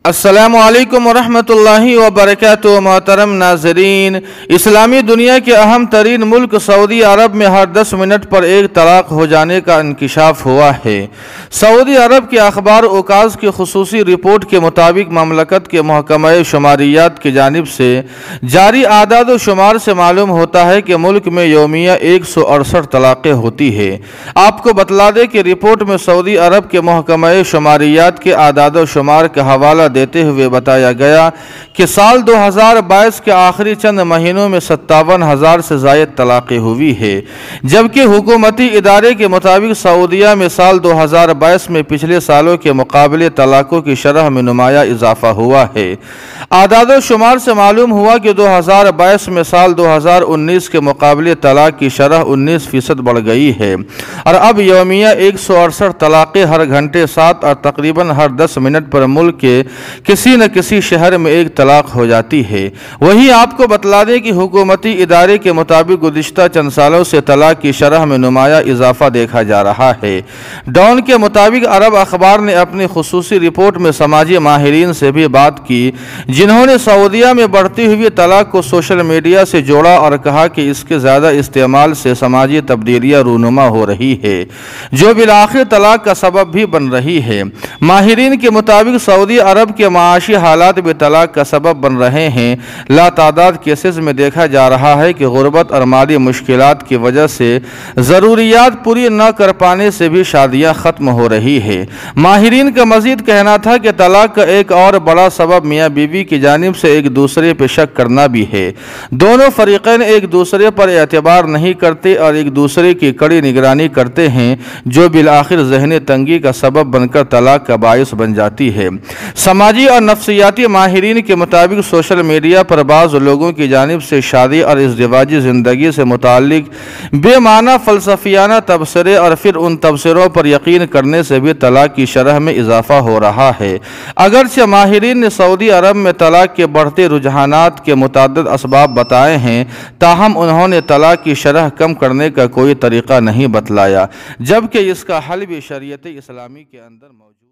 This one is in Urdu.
السلام علیکم ورحمۃ اللہ وبرکاتہ۔ محترم ناظرین، اسلامی دنیا کے اہم ترین ملک سعودی عرب میں ہر 10 منٹ پر ایک طلاق ہو جانے کا انکشاف ہوا ہے۔ سعودی عرب کے اخبار اوکاز کی خصوصی رپورٹ کے مطابق مملکت کے محکمہ شماریات کی جانب سے جاری اعداد و شمار سے معلوم ہوتا ہے کہ ملک میں یومیہ 168 طلاقیں ہوتی ہے۔ آپ کو بتلا دیں کہ رپورٹ میں سعودی عرب کے محکمہ شماریات کے اعداد و شمار کا حوالہ دیتے ہوئے بتایا گیا کہ سال 2022 کے آخری چند مہینوں میں 57,000 سے زائد طلاقیں ہوئی ہے، جبکہ حکومتی ادارے کے مطابق سعودیہ میں سال 2022 میں پچھلے سالوں کے مقابلے طلاقوں کی شرح میں نمایاں اضافہ ہوا ہے۔ اعداد و شمار سے معلوم ہوا کہ 2022 میں سال 2019 کے مقابلے طلاق کی شرح 19% بڑھ گئی ہے اور اب یومیہ 168 طلاقیں ہر گھنٹے 7 اور تقریباً ہر 10 منٹ پر ملک کے کسی نہ کسی شہر میں ایک طلاق ہو جاتی ہے۔ وہیں آپ کو بتلا دیں کہ حکومتی ادارے کے مطابق گزشتہ چند سالوں سے طلاق کی شرح میں نمایاں اضافہ دیکھا جا رہا ہے۔ ڈان کے مطابق عرب اخبار نے اپنی خصوصی رپورٹ میں سماجی ماہرین سے بھی بات کی، جنہوں نے سعودیہ میں بڑھتی ہوئی طلاق کو سوشل میڈیا سے جوڑا اور کہا کہ اس کے زیادہ استعمال سے سماجی تبدیلیاں رونما ہو رہی ہے، جو بالآخر طلاق کا سبب بھی بن رہی ہے۔ ماہرین کے مطابق سعودی عرب کے معاشی حالات بھی طلاق کا سبب بن رہے ہیں۔ لاتعداد کیسز میں دیکھا جا رہا ہے کہ غربت اور مالی مشکلات کی وجہ سے ضروریات پوری نہ کر پانے سے بھی شادیاں ختم ہو رہی ہیں۔ ماہرین کا مزید کہنا تھا کہ طلاق کا ایک اور بڑا سبب میاں بیوی کی جانب سے ایک دوسرے پہ شک کرنا بھی ہے۔ دونوں فریقین ایک دوسرے پر اعتبار نہیں کرتے اور ایک دوسرے کی کڑی نگرانی کرتے ہیں، جو بالآخر ذہنی تنگی کا سبب بن کر طلاق کا باعث بن جاتی ہے۔ سماجی اور نفسیاتی ماہرین کے مطابق سوشل میڈیا پر بعض لوگوں کی جانب سے شادی اور ازدواجی زندگی سے متعلق بے معنی فلسفیانہ تبصرے اور پھر ان تبصروں پر یقین کرنے سے بھی طلاق کی شرح میں اضافہ ہو رہا ہے۔ اگرچہ ماہرین نے سعودی عرب میں طلاق کے بڑھتے رجحانات کے متعدد اسباب بتائے ہیں، تاہم انہوں نے طلاق کی شرح کم کرنے کا کوئی طریقہ نہیں بتلایا، جبکہ اس کا حل بھی شریعت اسلامی کے اندر موجود ہے۔